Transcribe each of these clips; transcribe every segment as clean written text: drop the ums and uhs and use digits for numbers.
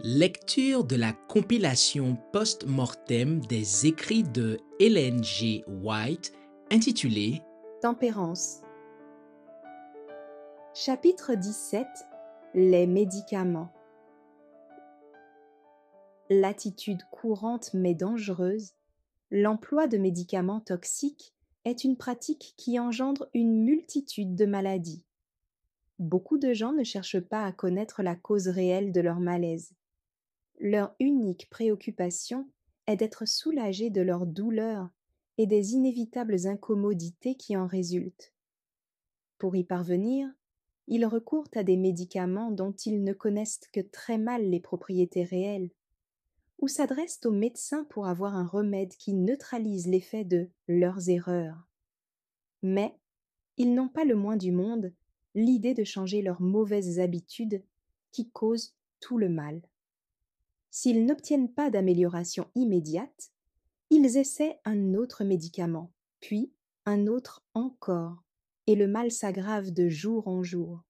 Lecture de la compilation post-mortem des écrits de Ellen G. White intitulée Tempérance. Chapitre 17. Les médicaments. L'attitude courante mais dangereuse, l'emploi de médicaments toxiques est une pratique qui engendre une multitude de maladies. Beaucoup de gens ne cherchent pas à connaître la cause réelle de leur malaise. Leur unique préoccupation est d'être soulagés de leur douleur et des inévitables incommodités qui en résultent. Pour y parvenir, ils recourent à des médicaments dont ils ne connaissent que très mal les propriétés réelles, ou s'adressent aux médecins pour avoir un remède qui neutralise l'effet de leurs erreurs. Mais ils n'ont pas le moins du monde l'idée de changer leurs mauvaises habitudes qui causent tout le mal. S'ils n'obtiennent pas d'amélioration immédiate, ils essaient un autre médicament, puis un autre encore, et le mal s'aggrave de jour en jour.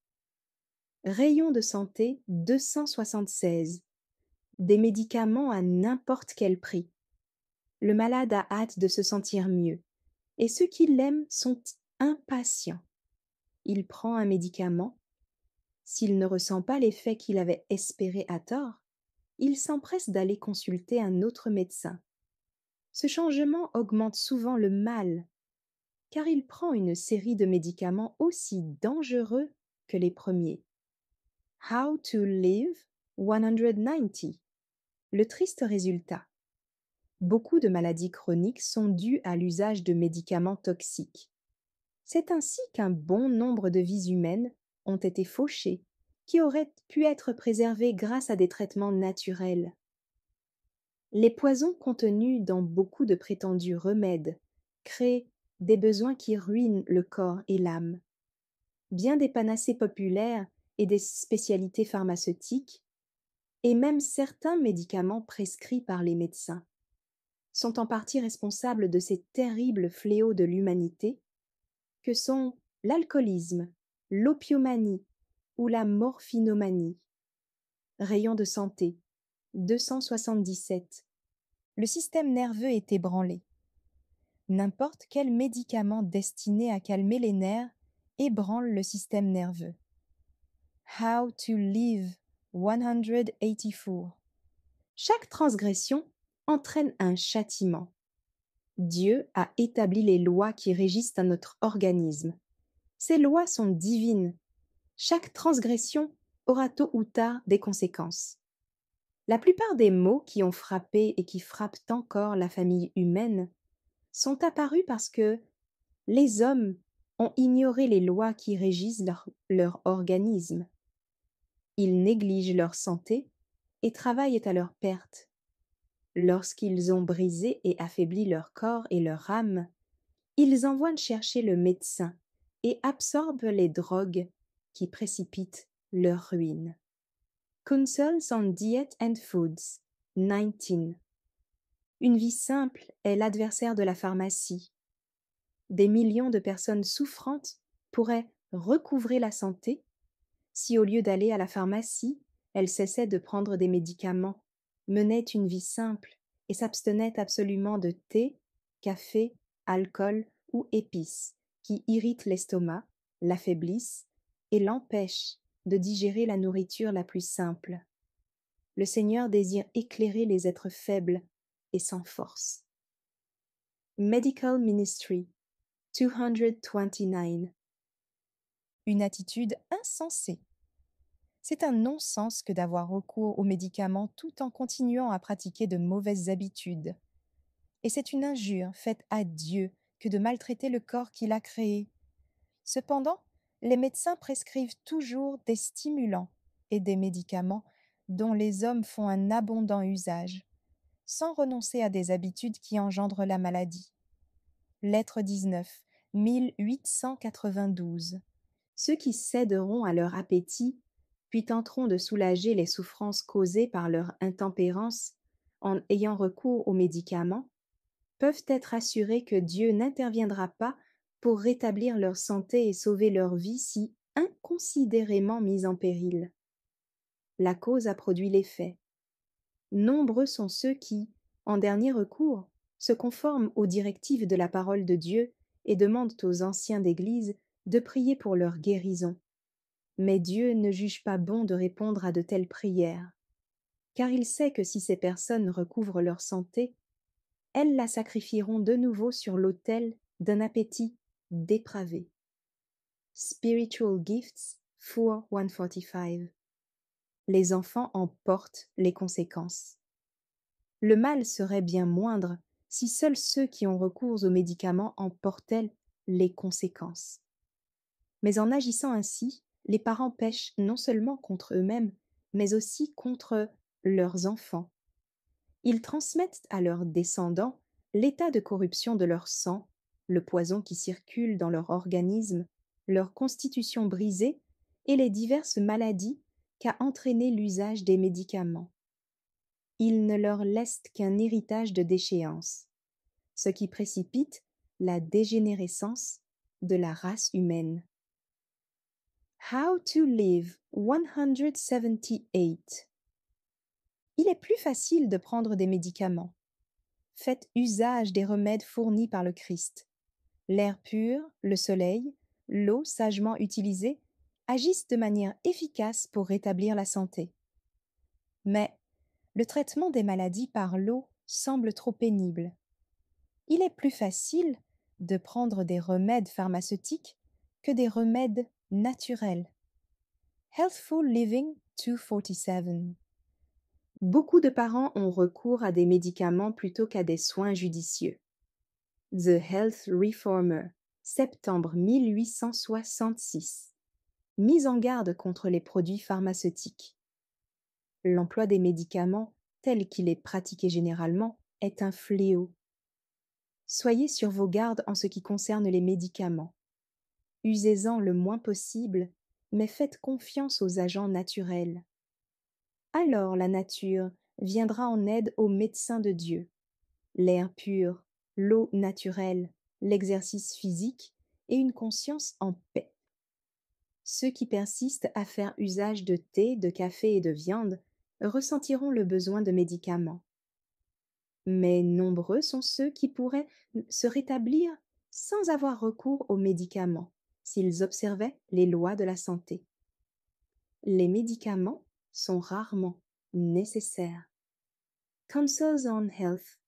Rayon de santé 276. Des médicaments à n'importe quel prix. Le malade a hâte de se sentir mieux, et ceux qui l'aiment sont impatients. Il prend un médicament. S'il ne ressent pas l'effet qu'il avait espéré à tort, il s'empresse d'aller consulter un autre médecin. Ce changement augmente souvent le mal, car il prend une série de médicaments aussi dangereux que les premiers. How to Live 190. Le triste résultat. Beaucoup de maladies chroniques sont dues à l'usage de médicaments toxiques. C'est ainsi qu'un bon nombre de vies humaines ont été fauchées, qui auraient pu être préservées grâce à des traitements naturels. Les poisons contenus dans beaucoup de prétendus remèdes créent des besoins qui ruinent le corps et l'âme. Bien des panacées populaires et des spécialités pharmaceutiques, et même certains médicaments prescrits par les médecins, sont en partie responsables de ces terribles fléaux de l'humanité que sont l'alcoolisme, l'opiomanie ou la morphinomanie. Rayon de santé 277. Le système nerveux est ébranlé. N'importe quel médicament destiné à calmer les nerfs ébranle le système nerveux. How to Live 184. Chaque transgression entraîne un châtiment. Dieu a établi les lois qui régissent notre organisme. Ces lois sont divines. Chaque transgression aura tôt ou tard des conséquences. La plupart des maux qui ont frappé et qui frappent encore la famille humaine sont apparus parce que les hommes ont ignoré les lois qui régissent leur organisme. Ils négligent leur santé et travaillent à leur perte. Lorsqu'ils ont brisé et affaibli leur corps et leur âme, ils envoient chercher le médecin et absorbent les drogues qui précipitent leur ruine. Counsels on Diet and Foods, 19. Une vie simple est l'adversaire de la pharmacie. Des millions de personnes souffrantes pourraient recouvrer la santé si, au lieu d'aller à la pharmacie, elles cessaient de prendre des médicaments, menaient une vie simple et s'abstenaient absolument de thé, café, alcool ou épices qui irritent l'estomac, l'affaiblissent et l'empêchent de digérer la nourriture la plus simple. Le Seigneur désire éclairer les êtres faibles et sans force. Medical Ministry 229. Une attitude insensée. C'est un non-sens que d'avoir recours aux médicaments tout en continuant à pratiquer de mauvaises habitudes. Et c'est une injure faite à Dieu que de maltraiter le corps qu'il a créé. Cependant, les médecins prescrivent toujours des stimulants et des médicaments dont les hommes font un abondant usage, sans renoncer à des habitudes qui engendrent la maladie. Lettre 19, 1892. Ceux qui céderont à leur appétit, puis tenteront de soulager les souffrances causées par leur intempérance en ayant recours aux médicaments, peuvent être assurés que Dieu n'interviendra pas pour rétablir leur santé et sauver leur vie si inconsidérément mise en péril. La cause a produit l'effet. nombreux sont ceux qui, en dernier recours, se conforment aux directives de la parole de Dieu et demandent aux anciens d'Église de prier pour leur guérison. Mais Dieu ne juge pas bon de répondre à de telles prières, car il sait que si ces personnes recouvrent leur santé, elles la sacrifieront de nouveau sur l'autel d'un appétit dépravé. Spiritual Gifts 4:145. Les enfants en portent les conséquences. Le mal serait bien moindre si seuls ceux qui ont recours aux médicaments en portaient les conséquences. Mais en agissant ainsi, les parents pèchent non seulement contre eux-mêmes, mais aussi contre leurs enfants. Ils transmettent à leurs descendants l'état de corruption de leur sang, le poison qui circule dans leur organisme, leur constitution brisée et les diverses maladies qu'a entraîné l'usage des médicaments. Ils ne leur laissent qu'un héritage de déchéance, ce qui précipite la dégénérescence de la race humaine. How to live 178. Il est plus facile de prendre des médicaments. Faites usage des remèdes fournis par le Christ. L'air pur, le soleil, l'eau sagement utilisée agissent de manière efficace pour rétablir la santé. Mais le traitement des maladies par l'eau semble trop pénible. Il est plus facile de prendre des remèdes pharmaceutiques que des remèdes naturels. Healthful Living 247. Beaucoup de parents ont recours à des médicaments plutôt qu'à des soins judicieux. The Health Reformer, septembre 1866. Mise en garde contre les produits pharmaceutiques. L'emploi des médicaments, tel qu'il est pratiqué généralement, est un fléau. Soyez sur vos gardes en ce qui concerne les médicaments. Usez-en le moins possible, mais faites confiance aux agents naturels. Alors la nature viendra en aide aux médecins de Dieu. L'air pur, l'eau naturelle, l'exercice physique et une conscience en paix. Ceux qui persistent à faire usage de thé, de café et de viande ressentiront le besoin de médicaments. Mais nombreux sont ceux qui pourraient se rétablir sans avoir recours aux médicaments, s'ils observaient les lois de la santé. Les médicaments sont rarement nécessaires. Counsels on Health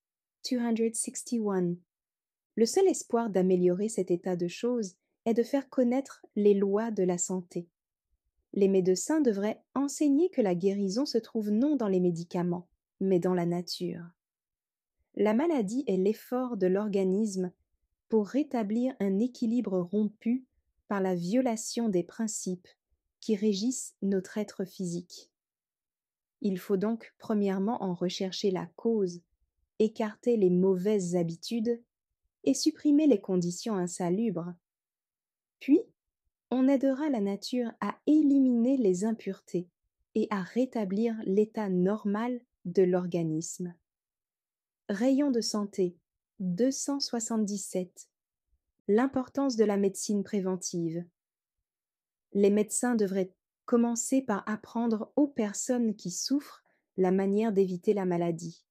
261. Le seul espoir d'améliorer cet état de choses est de faire connaître les lois de la santé. Les médecins devraient enseigner que la guérison se trouve non dans les médicaments, mais dans la nature. La maladie est l'effort de l'organisme pour rétablir un équilibre rompu par la violation des principes qui régissent notre être physique. Il faut donc premièrement en rechercher la cause, écarter les mauvaises habitudes et supprimer les conditions insalubres. Puis, on aidera la nature à éliminer les impuretés et à rétablir l'état normal de l'organisme. Rayon de santé 277. L'importance de la médecine préventive. Les médecins devraient commencer par apprendre aux personnes qui souffrent la manière d'éviter la maladie.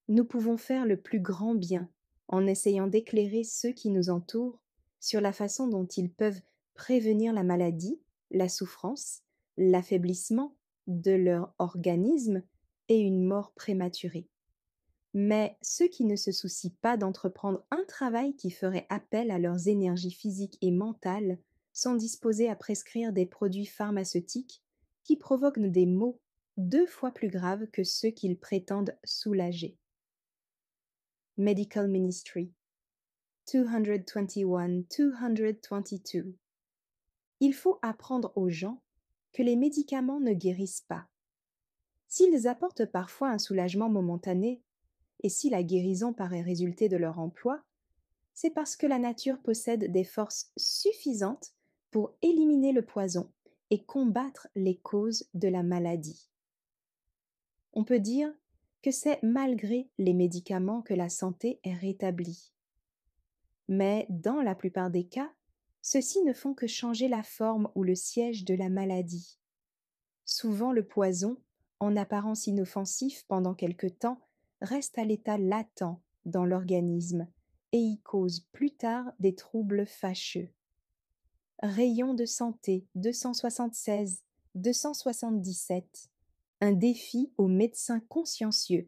Nous pouvons faire le plus grand bien en essayant d'éclairer ceux qui nous entourent sur la façon dont ils peuvent prévenir la maladie, la souffrance, l'affaiblissement de leur organisme et une mort prématurée. Mais ceux qui ne se soucient pas d'entreprendre un travail qui ferait appel à leurs énergies physiques et mentales sont disposés à prescrire des produits pharmaceutiques qui provoquent des maux 2 fois plus graves que ceux qu'ils prétendent soulager. Medical Ministry 221-222. Il faut apprendre aux gens que les médicaments ne guérissent pas. S'ils apportent parfois un soulagement momentané, et si la guérison paraît résulter de leur emploi, c'est parce que la nature possède des forces suffisantes pour éliminer le poison et combattre les causes de la maladie. On peut dire que c'est malgré les médicaments que la santé est rétablie. Mais dans la plupart des cas, ceux-ci ne font que changer la forme ou le siège de la maladie. Souvent le poison, en apparence inoffensif pendant quelque temps, reste à l'état latent dans l'organisme et y cause plus tard des troubles fâcheux. Rayon de santé 276-277. Un défi aux médecins consciencieux.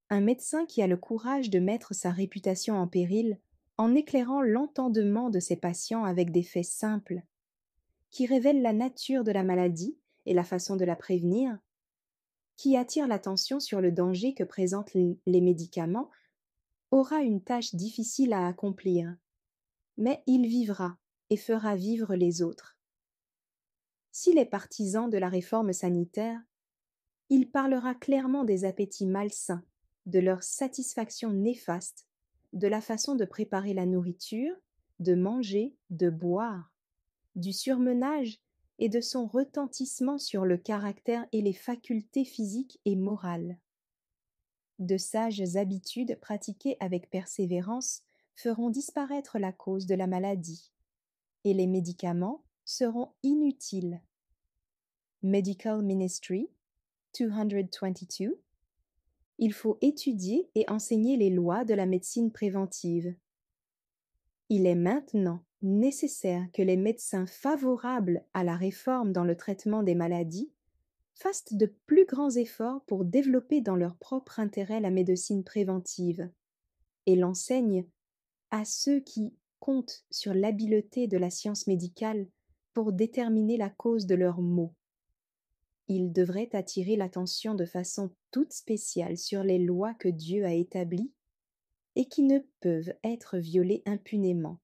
Un médecin qui a le courage de mettre sa réputation en péril en éclairant l'entendement de ses patients avec des faits simples, qui révèlent la nature de la maladie et la façon de la prévenir, qui attire l'attention sur le danger que présentent les médicaments, aura une tâche difficile à accomplir, mais il vivra et fera vivre les autres. S'il est partisan de la réforme sanitaire, il parlera clairement des appétits malsains, de leur satisfaction néfaste, de la façon de préparer la nourriture, de manger, de boire, du surmenage et de son retentissement sur le caractère et les facultés physiques et morales. De sages habitudes pratiquées avec persévérance feront disparaître la cause de la maladie, et les médicaments seront inutiles. Medical Ministry 222. Il faut étudier et enseigner les lois de la médecine préventive. Il est maintenant nécessaire que les médecins favorables à la réforme dans le traitement des maladies fassent de plus grands efforts pour développer dans leur propre intérêt la médecine préventive et l'enseignent à ceux qui comptent sur l'habileté de la science médicale pour déterminer la cause de leurs maux. Ils devraient attirer l'attention de façon toute spéciale sur les lois que Dieu a établies et qui ne peuvent être violées impunément.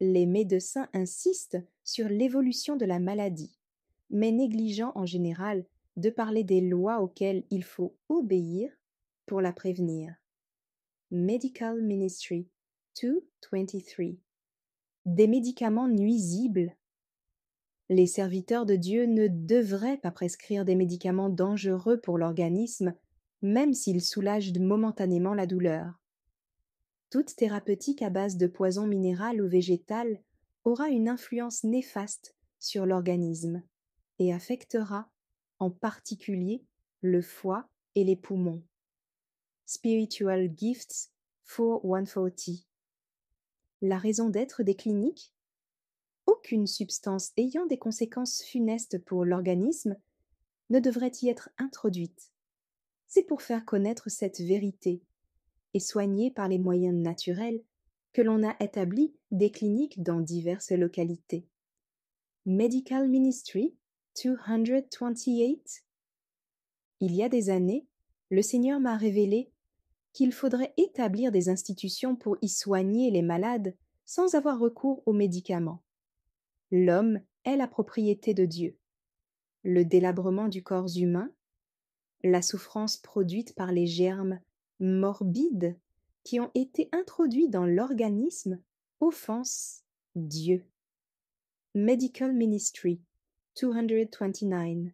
Les médecins insistent sur l'évolution de la maladie, mais négligeant en général de parler des lois auxquelles il faut obéir pour la prévenir. Medical Ministry 223. Des médicaments nuisibles. Les serviteurs de Dieu ne devraient pas prescrire des médicaments dangereux pour l'organisme, même s'ils soulagent momentanément la douleur. Toute thérapeutique à base de poison minéral ou végétal aura une influence néfaste sur l'organisme et affectera, en particulier, le foie et les poumons. Spiritual Gifts 4140. La raison d'être des cliniques? Aucune substance ayant des conséquences funestes pour l'organisme ne devrait y être introduite. C'est pour faire connaître cette vérité et soigner par les moyens naturels que l'on a établi des cliniques dans diverses localités. Medical Ministry 228. Il y a des années, le Seigneur m'a révélé qu'il faudrait établir des institutions pour y soigner les malades sans avoir recours aux médicaments. L'homme est la propriété de Dieu. Le délabrement du corps humain, la souffrance produite par les germes morbides qui ont été introduits dans l'organisme offensent Dieu. Medical Ministry 229.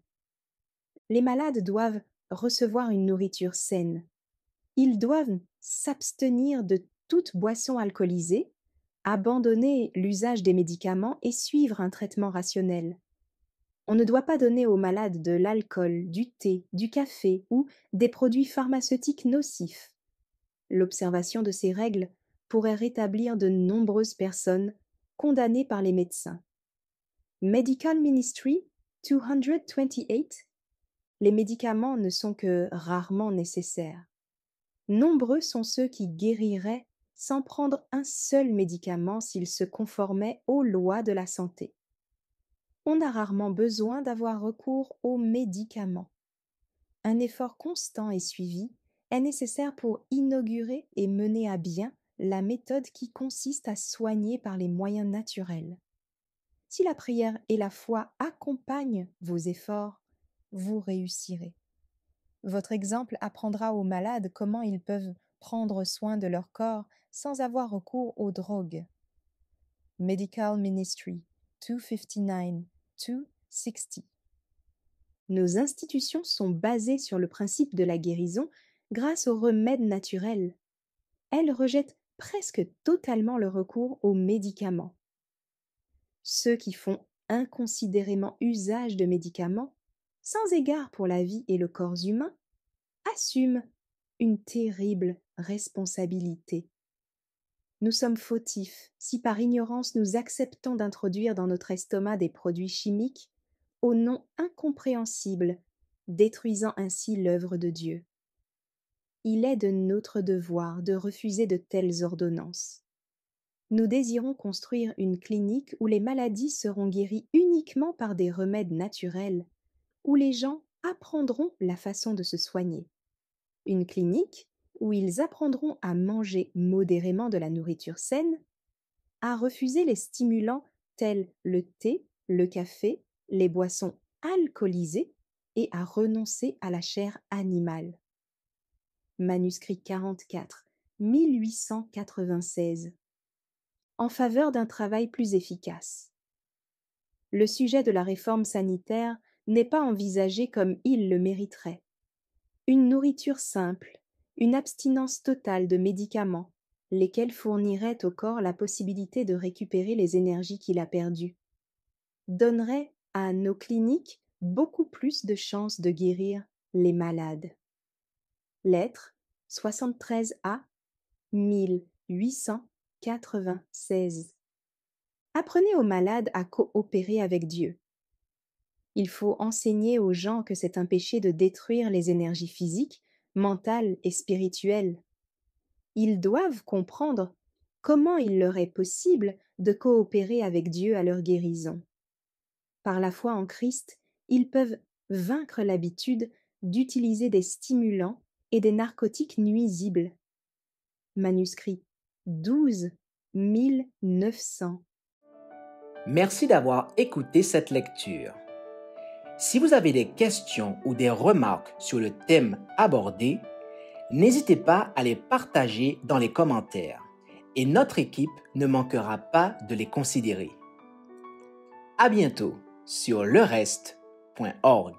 Les malades doivent recevoir une nourriture saine. Ils doivent s'abstenir de toute boisson alcoolisée, abandonner l'usage des médicaments et suivre un traitement rationnel. On ne doit pas donner aux malades de l'alcool, du thé, du café ou des produits pharmaceutiques nocifs. L'observation de ces règles pourrait rétablir de nombreuses personnes condamnées par les médecins. Medical Ministry 228. Les médicaments ne sont que rarement nécessaires. Nombreux sont ceux qui guériraient sans prendre un seul médicament s'ils se conformaient aux lois de la santé. On a rarement besoin d'avoir recours aux médicaments. Un effort constant et suivi est nécessaire pour inaugurer et mener à bien la méthode qui consiste à soigner par les moyens naturels. Si la prière et la foi accompagnent vos efforts, vous réussirez. Votre exemple apprendra aux malades comment ils peuvent prendre soin de leur corps sans avoir recours aux drogues. Medical Ministry 259-260. Nos institutions sont basées sur le principe de la guérison grâce aux remèdes naturels. Elles rejettent presque totalement le recours aux médicaments. Ceux qui font inconsidérément usage de médicaments sans égard pour la vie et le corps humain, assume une terrible responsabilité. Nous sommes fautifs si par ignorance nous acceptons d'introduire dans notre estomac des produits chimiques au nom incompréhensible, détruisant ainsi l'œuvre de Dieu. Il est de notre devoir de refuser de telles ordonnances. Nous désirons construire une clinique où les maladies seront guéries uniquement par des remèdes naturels, où les gens apprendront la façon de se soigner. Une clinique où ils apprendront à manger modérément de la nourriture saine, à refuser les stimulants tels le thé, le café, les boissons alcoolisées et à renoncer à la chair animale. Manuscrit 44, 1896. En faveur d'un travail plus efficace. Le sujet de la réforme sanitaire n'est pas envisagé comme il le mériterait. Une nourriture simple, une abstinence totale de médicaments, lesquels fourniraient au corps la possibilité de récupérer les énergies qu'il a perdues, donnerait à nos cliniques beaucoup plus de chances de guérir les malades. Lettre 73A 1896. Apprenez aux malades à coopérer avec Dieu. Il faut enseigner aux gens que c'est un péché de détruire les énergies physiques, mentales et spirituelles. Ils doivent comprendre comment il leur est possible de coopérer avec Dieu à leur guérison. Par la foi en Christ, ils peuvent vaincre l'habitude d'utiliser des stimulants et des narcotiques nuisibles. Manuscrit 12 1900. Merci d'avoir écouté cette lecture. Si vous avez des questions ou des remarques sur le thème abordé, n'hésitez pas à les partager dans les commentaires et notre équipe ne manquera pas de les considérer. À bientôt sur lereste.org.